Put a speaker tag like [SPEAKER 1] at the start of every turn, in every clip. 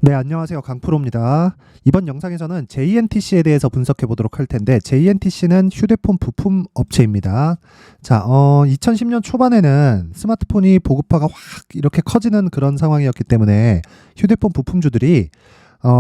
[SPEAKER 1] 네, 안녕하세요. 강프로입니다. 이번 영상에서는 JNTC에 대해서 분석해 보도록 할 텐데, JNTC는 휴대폰 부품 업체입니다. 자, 2010년 초반에는 스마트폰이 보급화가 확 이렇게 커지는 그런 상황이었기 때문에 휴대폰 부품주들이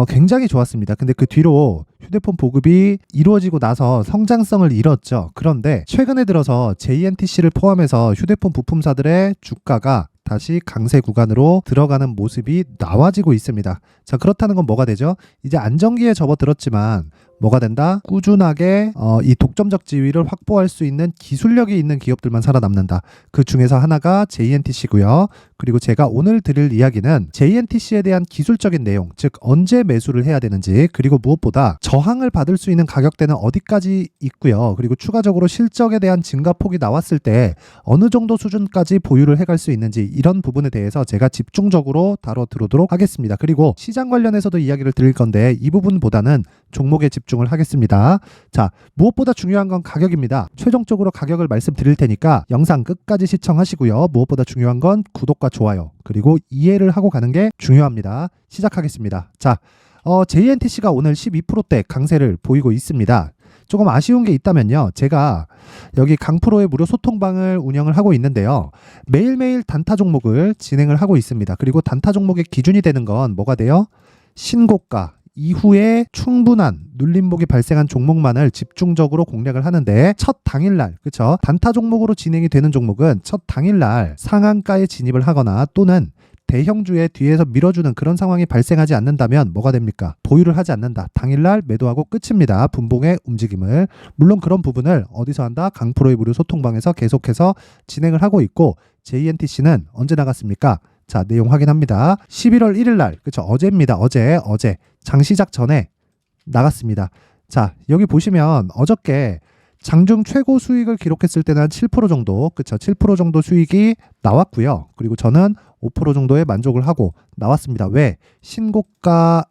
[SPEAKER 1] 굉장히 좋았습니다. 근데 그 뒤로 휴대폰 보급이 이루어지고 나서 성장성을 잃었죠. 그런데 최근에 들어서 JNTC를 포함해서 휴대폰 부품사들의 주가가 다시 강세 구간으로 들어가는 모습이 나와지고 있습니다. 자, 그렇다는 건 뭐가 되죠? 이제 안정기에 접어들었지만 뭐가 된다? 꾸준하게 이 독점적 지위를 확보할 수 있는 기술력이 있는 기업들만 살아남는다. 그 중에서 하나가 JNTC고요. 그리고 제가 오늘 드릴 이야기는 JNTC에 대한 기술적인 내용, 즉 언제 매수를 해야 되는지, 그리고 무엇보다 저항을 받을 수 있는 가격대는 어디까지 있고요. 그리고 추가적으로 실적에 대한 증가폭이 나왔을 때 어느 정도 수준까지 보유를 해갈 수 있는지, 이런 부분에 대해서 제가 집중적으로 다뤄드리도록 하겠습니다. 그리고 시장 관련해서도 이야기를 드릴 건데 이 부분보다는 종목에 집중을 하겠습니다. 자, 무엇보다 중요한 건 가격입니다. 최종적으로 가격을 말씀드릴 테니까 영상 끝까지 시청하시고요. 무엇보다 중요한 건 구독과 좋아요, 그리고 이해를 하고 가는 게 중요합니다. 시작하겠습니다. 자, JNTC가 오늘 12%대 강세를 보이고 있습니다. 조금 아쉬운 게 있다면요, 제가 여기 강프로의 무료 소통방을 운영을 하고 있는데요, 매일매일 단타 종목을 진행을 하고 있습니다. 그리고 단타 종목의 기준이 되는 건 뭐가 돼요? 신고가 이후에 충분한 눌림목이 발생한 종목만을 집중적으로 공략을 하는데, 첫 당일날, 그쵸? 단타 종목으로 진행이 되는 종목은 첫 당일날 상한가에 진입을 하거나 또는 대형주의 뒤에서 밀어주는 그런 상황이 발생하지 않는다면 뭐가 됩니까? 보유를 하지 않는다. 당일날 매도하고 끝입니다. 분봉의 움직임을. 물론 그런 부분을 어디서 한다? 강프로의 무료 소통방에서 계속해서 진행을 하고 있고, JNTC는 언제 나갔습니까? 자, 내용 확인합니다. 11월 1일 날, 그쵸? 어제입니다. 어제 장시작 전에 나갔습니다. 자, 여기 보시면 어저께 장중 최고 수익을 기록했을 때는 한 7% 정도, 그쵸? 7% 정도 수익이 나왔고요. 그리고 저는 5% 정도에 만족을 하고 나왔습니다. 왜? 신고가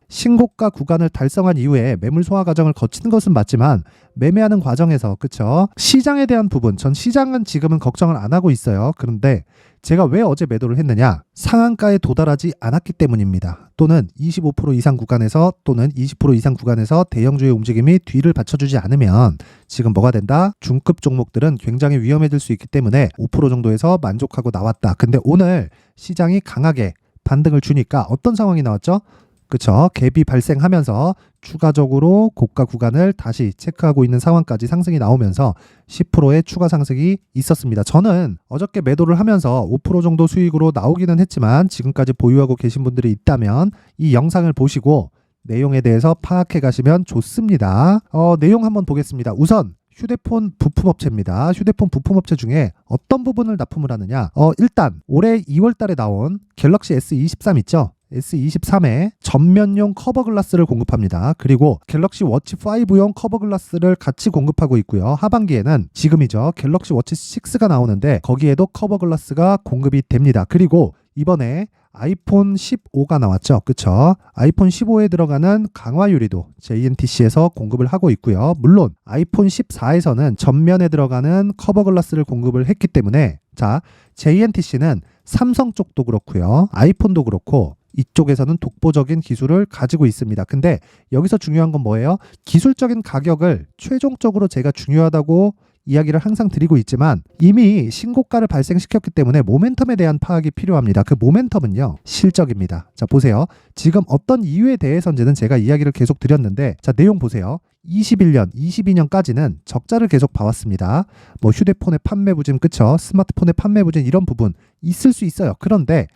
[SPEAKER 1] 구간을 달성한 이후에 매물 소화 과정을 거치는 것은 맞지만 매매하는 과정에서, 그쵸? 시장에 대한 부분, 전 시장은 지금은 걱정을 안 하고 있어요. 그런데 제가 왜 어제 매도를 했느냐? 상한가에 도달하지 않았기 때문입니다. 또는 25% 이상 구간에서 또는 20% 이상 구간에서 대형주의 움직임이 뒤를 받쳐주지 않으면 지금 뭐가 된다? 중급 종목들은 굉장히 위험해질 수 있기 때문에 5% 정도에서 만족하고 나왔다. 근데 오늘 시장이 강하게 반등을 주니까 어떤 상황이 나왔죠? 그쵸? 갭이 발생하면서 추가적으로 고가 구간을 다시 체크하고 있는 상황까지 상승이 나오면서 10%의 추가 상승이 있었습니다. 저는 어저께 매도를 하면서 5% 정도 수익으로 나오기는 했지만 지금까지 보유하고 계신 분들이 있다면 이 영상을 보시고 내용에 대해서 파악해 가시면 좋습니다. 내용 한번 보겠습니다. 우선 휴대폰 부품업체입니다. 휴대폰 부품업체 중에 어떤 부분을 납품을 하느냐? 일단 올해 2월 달에 나온 갤럭시 S23 있죠? S23에 전면용 커버 글라스를 공급합니다. 그리고 갤럭시 워치 5용 커버 글라스를 같이 공급하고 있고요. 하반기에는 지금이죠, 갤럭시 워치 6가 나오는데 거기에도 커버 글라스가 공급이 됩니다. 그리고 이번에 아이폰 15가 나왔죠. 그쵸? 아이폰 15에 들어가는 강화 유리도 JNTC에서 공급을 하고 있고요. 물론 아이폰 14에서는 전면에 들어가는 커버 글라스를 공급을 했기 때문에, 자, JNTC는 삼성 쪽도 그렇고요, 아이폰도 그렇고 이쪽에서는 독보적인 기술을 가지고 있습니다. 근데 여기서 중요한 건 뭐예요? 기술적인 가격을 최종적으로 제가 중요하다고 이야기를 항상 드리고 있지만 이미 신고가를 발생시켰기 때문에 모멘텀에 대한 파악이 필요합니다. 그 모멘텀은요, 실적입니다. 자, 보세요. 지금 어떤 이유에 대해서인지는 제가 이야기를 계속 드렸는데, 자, 내용 보세요. 21년, 22년까지는 적자를 계속 봐왔습니다. 뭐 휴대폰의 판매 부진, 그쵸? 스마트폰의 판매 부진, 이런 부분 있을 수 있어요. 그런데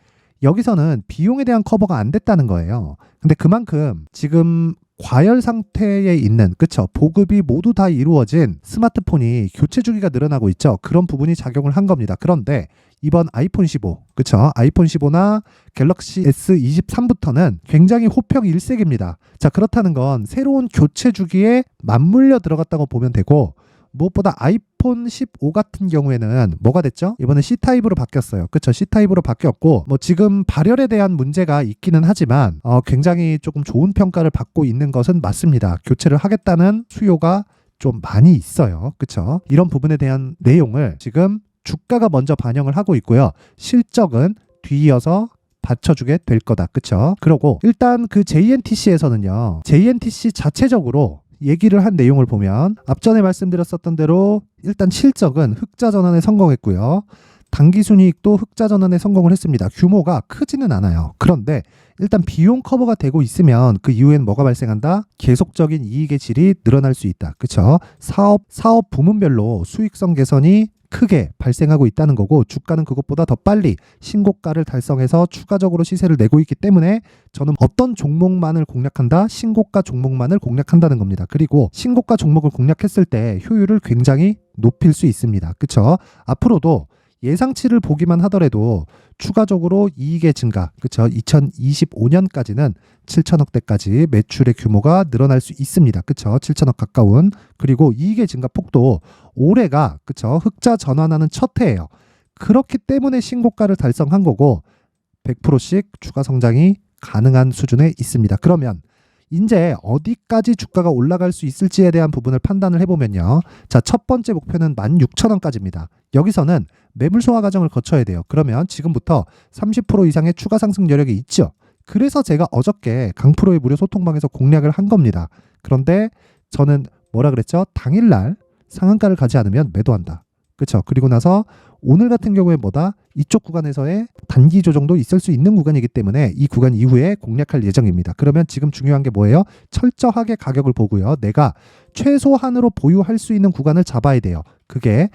[SPEAKER 1] 여기서는 비용에 대한 커버가 안 됐다는 거예요. 근데 그만큼 지금 과열 상태에 있는, 그쵸? 보급이 모두 다 이루어진 스마트폰이 교체 주기가 늘어나고 있죠. 그런 부분이 작용을 한 겁니다. 그런데 이번 아이폰 15, 그쵸? 아이폰 15나 갤럭시 S23부터는 굉장히 호평 일색입니다. 자, 그렇다는 건 새로운 교체 주기에 맞물려 들어갔다고 보면 되고, 무엇보다 아이폰 15 같은 경우에는 뭐가 됐죠? 이번에 C타입으로 바뀌었어요. 그쵸? C타입으로 바뀌었고, 뭐 지금 발열에 대한 문제가 있기는 하지만 굉장히 조금 좋은 평가를 받고 있는 것은 맞습니다. 교체를 하겠다는 수요가 좀 많이 있어요. 그쵸? 이런 부분에 대한 내용을 지금 주가가 먼저 반영을 하고 있고요. 실적은 뒤이어서 받쳐주게 될 거다. 그쵸? 그러고 일단 그 JNTC에서는요. JNTC 자체적으로 얘기를 한 내용을 보면 앞전에 말씀드렸었던 대로 일단 실적은 흑자 전환에 성공했고요. 당기순이익도 흑자 전환에 성공을 했습니다. 규모가 크지는 않아요. 그런데 일단 비용 커버가 되고 있으면 그 이후엔 뭐가 발생한다? 계속적인 이익의 질이 늘어날 수 있다. 그쵸? 사업 부문별로 수익성 개선이 크게 발생하고 있다는 거고 주가는 그것보다 더 빨리 신고가를 달성해서 추가적으로 시세를 내고 있기 때문에 저는 어떤 종목만을 공략한다? 신고가 종목만을 공략한다는 겁니다. 그리고 신고가 종목을 공략했을 때 효율을 굉장히 높일 수 있습니다. 그쵸? 앞으로도 예상치를 보기만 하더라도 추가적으로 이익의 증가, 그쵸? 2025년까지는 7천억대까지 매출의 규모가 늘어날 수 있습니다. 그쵸? 7천억 가까운. 그리고 이익의 증가 폭도 올해가, 그쵸? 흑자 전환하는 첫 해예요. 그렇기 때문에 신고가를 달성한 거고 100%씩 추가 성장이 가능한 수준에 있습니다. 그러면 이제 어디까지 주가가 올라갈 수 있을지에 대한 부분을 판단을 해보면요. 자, 첫 번째 목표는 16,000원까지입니다. 여기서는 매물 소화 과정을 거쳐야 돼요. 그러면 지금부터 30% 이상의 추가 상승 여력이 있죠. 그래서 제가 어저께 강프로의 무료 소통방에서 공략을 한 겁니다. 그런데 저는 뭐라 그랬죠? 당일날 상한가를 가지 않으면 매도한다. 그렇죠? 그리고 나서 오늘 같은 경우에 뭐다? 이쪽 구간에서의 단기 조정도 있을 수 있는 구간이기 때문에 이 구간 이후에 공략할 예정입니다. 그러면 지금 중요한 게 뭐예요? 철저하게 가격을 보고요. 내가 최소한으로 보유할 수 있는 구간을 잡아야 돼요. 그게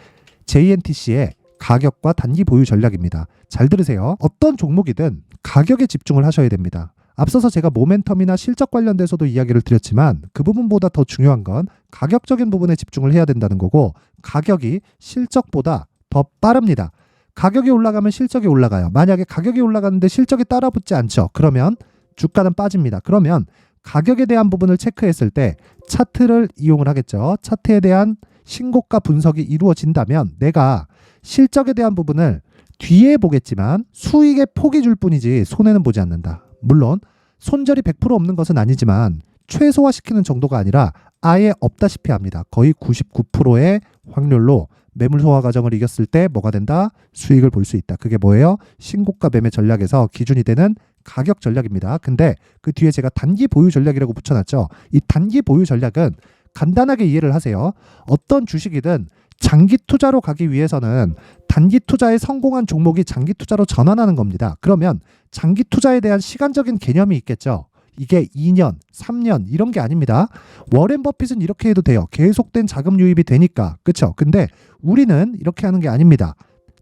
[SPEAKER 1] JNTC의 가격과 단기 보유 전략입니다. 잘 들으세요. 어떤 종목이든 가격에 집중을 하셔야 됩니다. 앞서서 제가 모멘텀이나 실적 관련돼서도 이야기를 드렸지만 그 부분보다 더 중요한 건 가격적인 부분에 집중을 해야 된다는 거고 가격이 실적보다 더 빠릅니다. 가격이 올라가면 실적이 올라가요. 만약에 가격이 올라가는데 실적이 따라붙지 않죠. 그러면 주가는 빠집니다. 그러면 가격에 대한 부분을 체크했을 때 차트를 이용을 하겠죠. 차트에 대한 신고가 분석이 이루어진다면 내가 실적에 대한 부분을 뒤에 보겠지만 수익에 폭이 줄 뿐이지 손해는 보지 않는다. 물론 손절이 100% 없는 것은 아니지만 최소화시키는 정도가 아니라 아예 없다시피 합니다. 거의 99%의 확률로 매물 소화 과정을 이겼을 때 뭐가 된다? 수익을 볼 수 있다. 그게 뭐예요? 신고가 매매 전략에서 기준이 되는 가격 전략입니다. 근데 그 뒤에 제가 단기 보유 전략이라고 붙여놨죠. 이 단기 보유 전략은 간단하게 이해를 하세요. 어떤 주식이든 장기 투자로 가기 위해서는 단기 투자에 성공한 종목이 장기 투자로 전환하는 겁니다. 그러면 장기 투자에 대한 시간적인 개념이 있겠죠. 이게 2년, 3년 이런 게 아닙니다. 워렌 버핏은 이렇게 해도 돼요. 계속된 자금 유입이 되니까. 그렇죠? 근데 우리는 이렇게 하는 게 아닙니다.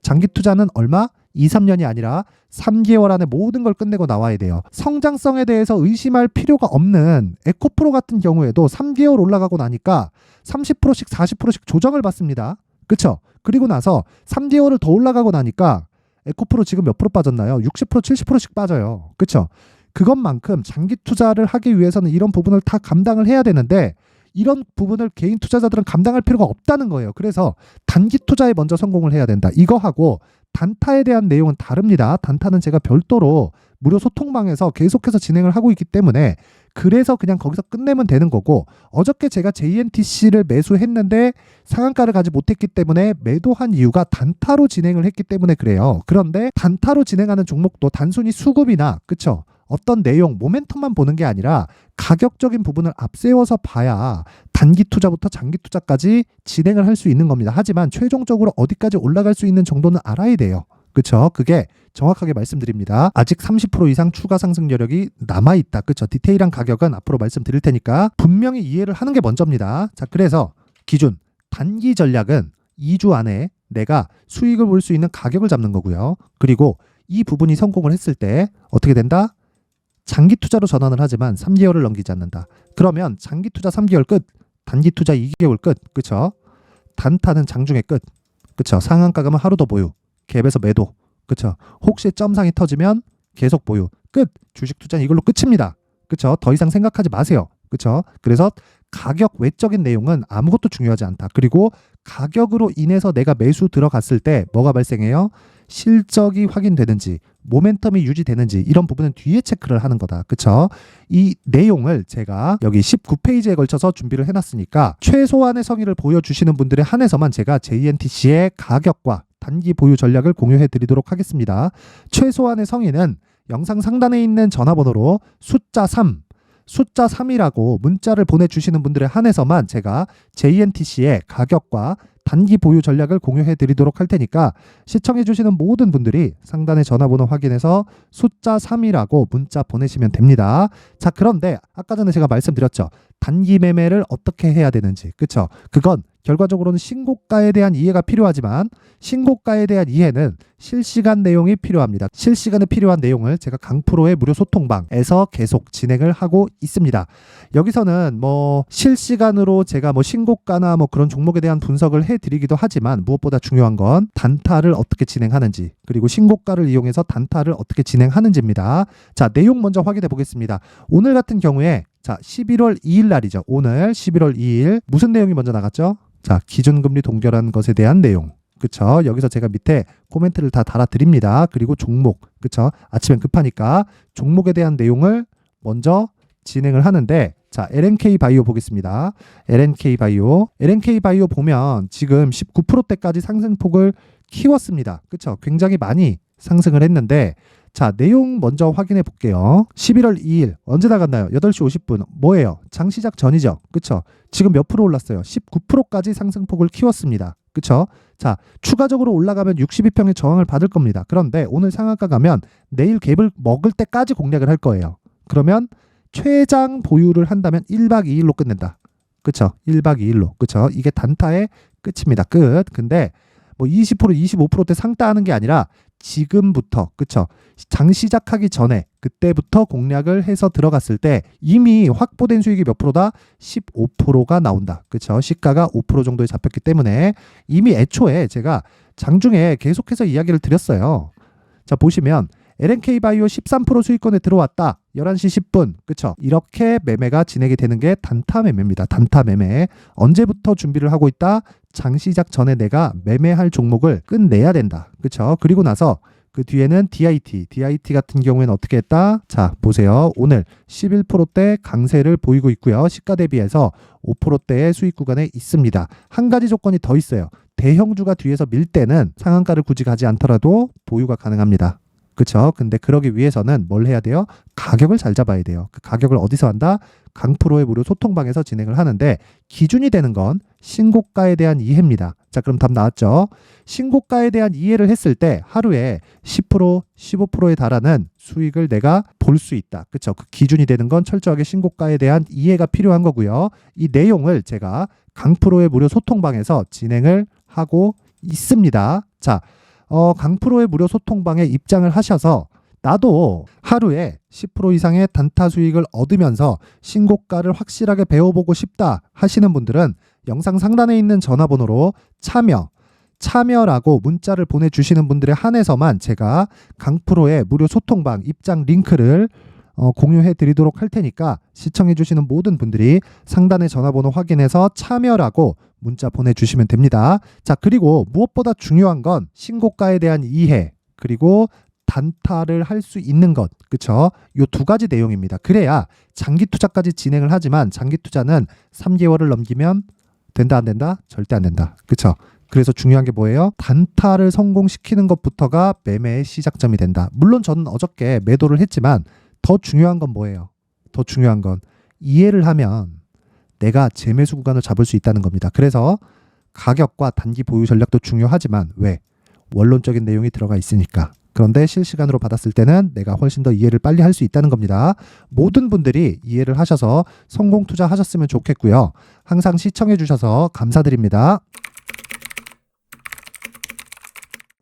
[SPEAKER 1] 장기 투자는 얼마? 2, 3년이 아니라 3개월 안에 모든 걸 끝내고 나와야 돼요. 성장성에 대해서 의심할 필요가 없는 에코프로 같은 경우에도 3개월 올라가고 나니까 30%씩 40%씩 조정을 받습니다. 그쵸? 그리고 나서 3개월을 더 올라가고 나니까 에코프로 지금 몇 프로 빠졌나요? 60%, 70%씩 빠져요. 그쵸? 그것만큼 장기 투자를 하기 위해서는 이런 부분을 다 감당을 해야 되는데 이런 부분을 개인 투자자들은 감당할 필요가 없다는 거예요. 그래서 단기 투자에 먼저 성공을 해야 된다. 이거하고 단타에 대한 내용은 다릅니다. 단타는 제가 별도로 무료 소통방에서 계속해서 진행을 하고 있기 때문에 그래서 그냥 거기서 끝내면 되는 거고 어저께 제가 JNTC를 매수했는데 상한가를 가지 못했기 때문에 매도한 이유가 단타로 진행을 했기 때문에 그래요. 그런데 단타로 진행하는 종목도 단순히 수급이나 그쵸? 어떤 내용, 모멘텀만 보는 게 아니라 가격적인 부분을 앞세워서 봐야 단기 투자부터 장기 투자까지 진행을 할 수 있는 겁니다. 하지만 최종적으로 어디까지 올라갈 수 있는 정도는 알아야 돼요. 그쵸? 그게 정확하게 말씀드립니다. 아직 30% 이상 추가 상승 여력이 남아있다. 그쵸? 디테일한 가격은 앞으로 말씀드릴 테니까 분명히 이해를 하는 게 먼저입니다. 자, 그래서 기준 단기 전략은 2주 안에 내가 수익을 볼 수 있는 가격을 잡는 거고요. 그리고 이 부분이 성공을 했을 때 어떻게 된다? 장기 투자로 전환을 하지만 3개월을 넘기지 않는다. 그러면 장기 투자 3개월 끝, 단기 투자 2개월 끝, 그쵸? 단타는 장중에 끝, 그쵸? 상한가 가면 하루 더 보유, 갭에서 매도, 그쵸? 혹시 점상이 터지면 계속 보유, 끝! 주식 투자는 이걸로 끝입니다. 그쵸? 더 이상 생각하지 마세요. 그쵸? 그래서 가격 외적인 내용은 아무것도 중요하지 않다. 그리고 가격으로 인해서 내가 매수 들어갔을 때 뭐가 발생해요? 실적이 확인되는지 모멘텀이 유지되는지 이런 부분은 뒤에 체크를 하는 거다. 그쵸? 이 내용을 제가 여기 19페이지에 걸쳐서 준비를 해놨으니까 최소한의 성의를 보여주시는 분들에 한해서만 제가 JNTC의 가격과 단기 보유 전략을 공유해 드리도록 하겠습니다. 최소한의 성의는 영상 상단에 있는 전화번호로 숫자 3이라고 문자를 보내주시는 분들에 한해서만 제가 JNTC의 가격과 단기 보유 전략을 공유해 드리도록 할 테니까 시청해 주시는 모든 분들이 상단의 전화번호 확인해서 숫자 3이라고 문자 보내시면 됩니다. 자, 그런데 아까 전에 제가 말씀드렸죠. 단기 매매를 어떻게 해야 되는지. 그쵸? 그건 결과적으로는 신고가에 대한 이해가 필요하지만 신고가에 대한 이해는 실시간 내용이 필요합니다. 실시간에 필요한 내용을 제가 강프로의 무료 소통방에서 계속 진행을 하고 있습니다. 여기서는 실시간으로 제가 신고가나 그런 종목에 대한 분석을 해드리기도 하지만 무엇보다 중요한 건 단타를 어떻게 진행하는지 그리고 신고가를 이용해서 단타를 어떻게 진행하는지입니다. 자, 내용 먼저 확인해 보겠습니다. 오늘 같은 경우에 자, 11월 2일 날이죠. 오늘 11월 2일 무슨 내용이 먼저 나갔죠? 자, 기준금리 동결한 것에 대한 내용. 그쵸? 여기서 제가 밑에 코멘트를 다 달아드립니다. 그리고 종목. 그쵸? 아침엔 급하니까 종목에 대한 내용을 먼저 진행을 하는데 자, LNK 바이오 보겠습니다. LNK 바이오 보면 지금 19%대까지 상승폭을 키웠습니다. 그쵸? 굉장히 많이 상승을 했는데 자, 내용 먼저 확인해 볼게요. 11월 2일 언제 나갔나요? 8시 50분. 뭐예요? 장시작 전이죠. 그쵸? 지금 몇 프로 올랐어요? 19%까지 상승폭을 키웠습니다. 그쵸? 자, 추가적으로 올라가면 62평의 저항을 받을 겁니다. 그런데 오늘 상한가 가면 내일 갭을 먹을 때까지 공략을 할 거예요. 그러면 최장 보유를 한다면 1박 2일로 끝낸다. 그쵸? 1박 2일로. 그쵸? 이게 단타의 끝입니다. 끝. 근데 20%, 25%대 상따하는 게 아니라 지금부터, 그쵸? 장 시작하기 전에 그때부터 공략을 해서 들어갔을 때 이미 확보된 수익이 몇 프로다? 15%가 나온다. 그쵸? 시가가 5% 정도에 잡혔기 때문에 이미 애초에 제가 장중에 계속해서 이야기를 드렸어요. 자, 보시면 LNK 바이오 13% 수익권에 들어왔다. 11시 10분. 그쵸? 이렇게 매매가 진행이 되는 게 단타 매매입니다. 단타 매매. 언제부터 준비를 하고 있다? 장 시작 전에 내가 매매할 종목을 끝내야 된다. 그쵸? 그리고 나서 그 뒤에는 DIT 같은 경우에는 어떻게 했다? 자, 보세요. 오늘 11%대 강세를 보이고 있고요. 시가 대비해서 5%대의 수익 구간에 있습니다. 한 가지 조건이 더 있어요. 대형주가 뒤에서 밀 때는 상한가를 굳이 가지 않더라도 보유가 가능합니다. 그쵸? 근데 그러기 위해서는 뭘 해야 돼요? 가격을 잘 잡아야 돼요. 그 가격을 어디서 한다? 강프로의 무료 소통방에서 진행을 하는데 기준이 되는 건 신고가에 대한 이해입니다. 자, 그럼 답 나왔죠? 신고가에 대한 이해를 했을 때 하루에 10%, 15%에 달하는 수익을 내가 볼 수 있다. 그쵸? 그 기준이 되는 건 철저하게 신고가에 대한 이해가 필요한 거고요. 이 내용을 제가 강프로의 무료 소통방에서 진행을 하고 있습니다. 자, 강프로의 무료 소통방에 입장을 하셔서 나도 하루에 10% 이상의 단타 수익을 얻으면서 신고가를 확실하게 배워보고 싶다 하시는 분들은 영상 상단에 있는 전화번호로 참여라고 문자를 보내주시는 분들에 한해서만 제가 강프로의 무료 소통방 입장 링크를 공유해 드리도록 할 테니까 시청해 주시는 모든 분들이 상단의 전화번호 확인해서 참여라고 문자 보내주시면 됩니다. 자, 그리고 무엇보다 중요한 건 신고가에 대한 이해 그리고 단타를 할 수 있는 것. 그쵸? 요 두 가지 내용입니다. 그래야 장기 투자까지 진행을 하지만 장기 투자는 3개월을 넘기면 된다 안 된다? 절대 안 된다. 그쵸? 그래서 중요한 게 뭐예요? 단타를 성공시키는 것부터가 매매의 시작점이 된다. 물론 저는 어저께 매도를 했지만 더 중요한 건 뭐예요? 더 중요한 건 이해를 하면 내가 재매수 구간을 잡을 수 있다는 겁니다. 그래서 가격과 단기 보유 전략도 중요하지만 왜? 원론적인 내용이 들어가 있으니까. 그런데 실시간으로 받았을 때는 내가 훨씬 더 이해를 빨리 할 수 있다는 겁니다. 모든 분들이 이해를 하셔서 성공 투자하셨으면 좋겠고요. 항상 시청해 주셔서 감사드립니다.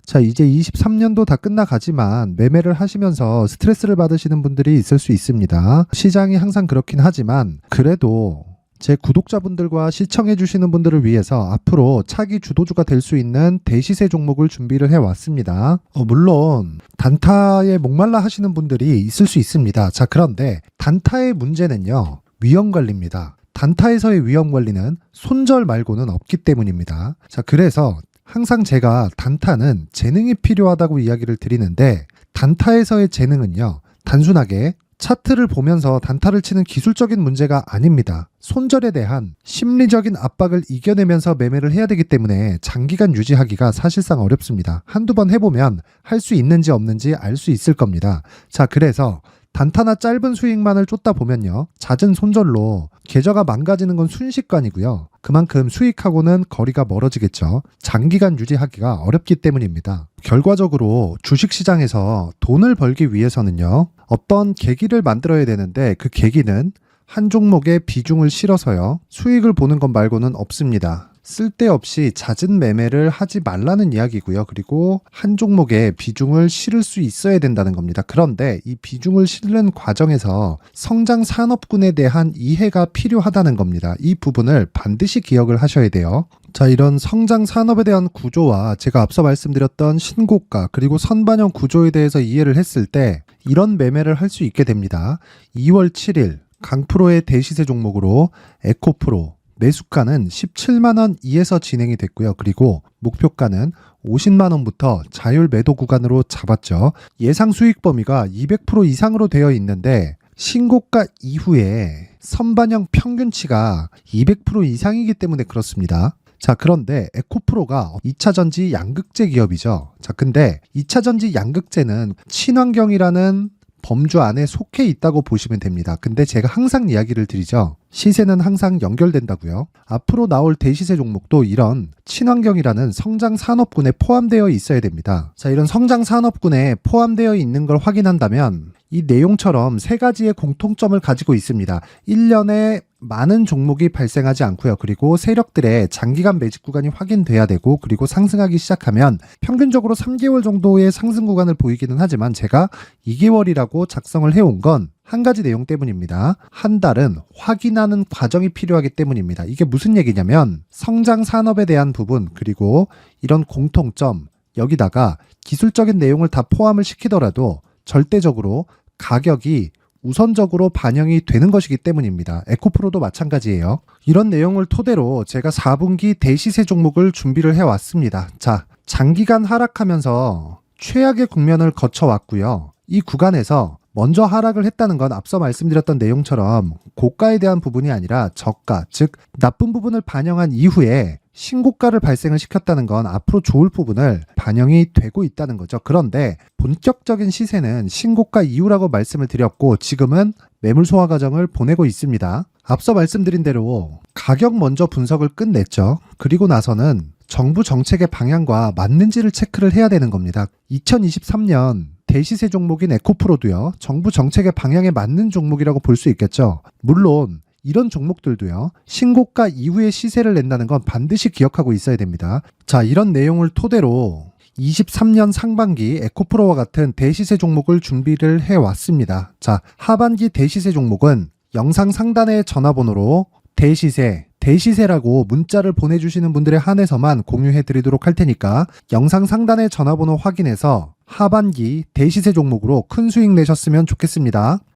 [SPEAKER 1] 자, 이제 23년도 다 끝나가지만 매매를 하시면서 스트레스를 받으시는 분들이 있을 수 있습니다. 시장이 항상 그렇긴 하지만 그래도 제 구독자분들과 시청해 주시는 분들을 위해서 앞으로 차기 주도주가 될 수 있는 대시세 종목을 준비를 해왔습니다. 물론 단타에 목말라 하시는 분들이 있을 수 있습니다. 자, 그런데 단타의 문제는요, 위험관리입니다. 단타에서의 위험관리는 손절 말고는 없기 때문입니다. 자, 그래서 항상 제가 단타는 재능이 필요하다고 이야기를 드리는데 단타에서의 재능은요, 단순하게 차트를 보면서 단타를 치는 기술적인 문제가 아닙니다. 손절에 대한 심리적인 압박을 이겨내면서 매매를 해야 되기 때문에 장기간 유지하기가 사실상 어렵습니다. 한두 번 해보면 할 수 있는지 없는지 알 수 있을 겁니다. 자, 그래서 단타나 짧은 수익만을 쫓다 보면요, 잦은 손절로 계좌가 망가지는 건 순식간이고요. 그만큼 수익하고는 거리가 멀어지겠죠. 장기간 유지하기가 어렵기 때문입니다. 결과적으로 주식시장에서 돈을 벌기 위해서는요, 어떤 계기를 만들어야 되는데 그 계기는 한 종목에 비중을 실어서요, 수익을 보는 것 말고는 없습니다. 쓸데없이 잦은 매매를 하지 말라는 이야기고요. 그리고 한 종목에 비중을 실을 수 있어야 된다는 겁니다. 그런데 이 비중을 실는 과정에서 성장 산업군에 대한 이해가 필요하다는 겁니다. 이 부분을 반드시 기억을 하셔야 돼요. 자, 이런 성장 산업에 대한 구조와 제가 앞서 말씀드렸던 신고가 그리고 선반영 구조에 대해서 이해를 했을 때 이런 매매를 할 수 있게 됩니다. 2월 7일 강프로의 대시세 종목으로 에코프로 매수가는 17만원 이에서 진행이 됐고요. 그리고 목표가는 50만원부터 자율 매도 구간으로 잡았죠. 예상 수익 범위가 200% 이상으로 되어 있는데 신고가 이후에 선반영 평균치가 200% 이상이기 때문에 그렇습니다. 자, 그런데 에코프로가 2차전지 양극재 기업이죠. 자, 근데 2차전지 양극재는 친환경이라는 범주 안에 속해 있다고 보시면 됩니다. 근데 제가 항상 이야기를 드리죠. 시세는 항상 연결된다고요. 앞으로 나올 대시세 종목도 이런 친환경이라는 성장 산업군에 포함되어 있어야 됩니다. 자, 이런 성장 산업군에 포함되어 있는 걸 확인한다면 이 내용처럼 세 가지의 공통점을 가지고 있습니다. 1년에 많은 종목이 발생하지 않고요. 그리고 세력들의 장기간 매집 구간이 확인돼야 되고, 그리고 상승하기 시작하면 평균적으로 3개월 정도의 상승 구간을 보이기는 하지만 제가 2개월이라고 작성을 해온 건 한 가지 내용 때문입니다. 한 달은 확인하는 과정이 필요하기 때문입니다. 이게 무슨 얘기냐면 성장 산업에 대한 부분, 그리고 이런 공통점, 여기다가 기술적인 내용을 다 포함을 시키더라도 절대적으로 가격이 우선적으로 반영이 되는 것이기 때문입니다. 에코프로도 마찬가지예요. 이런 내용을 토대로 제가 4분기 대시세 종목을 준비를 해왔습니다. 자, 장기간 하락하면서 최악의 국면을 거쳐왔고요. 이 구간에서 먼저 하락을 했다는 건 앞서 말씀드렸던 내용처럼 고가에 대한 부분이 아니라 저가, 즉 나쁜 부분을 반영한 이후에 신고가를 발생을 시켰다는 건 앞으로 좋을 부분을 반영이 되고 있다는 거죠. 그런데 본격적인 시세는 신고가 이후라고 말씀을 드렸고 지금은 매물 소화 과정을 보내고 있습니다. 앞서 말씀드린 대로 가격 먼저 분석을 끝냈죠. 그리고 나서는 정부 정책의 방향과 맞는지를 체크를 해야 되는 겁니다. 2023년 대시세 종목인 에코프로도요, 정부 정책의 방향에 맞는 종목이라고 볼 수 있겠죠. 물론 이런 종목들도요, 신고가 이후에 시세를 낸다는 건 반드시 기억하고 있어야 됩니다. 자, 이런 내용을 토대로 23년 상반기 에코프로와 같은 대시세 종목을 준비를 해왔습니다. 자, 하반기 대시세 종목은 영상 상단의 전화번호로 대시세라고 문자를 보내주시는 분들에 한해서만 공유해드리도록 할 테니까 영상 상단의 전화번호 확인해서 하반기 대시세 종목으로 큰 수익 내셨으면 좋겠습니다.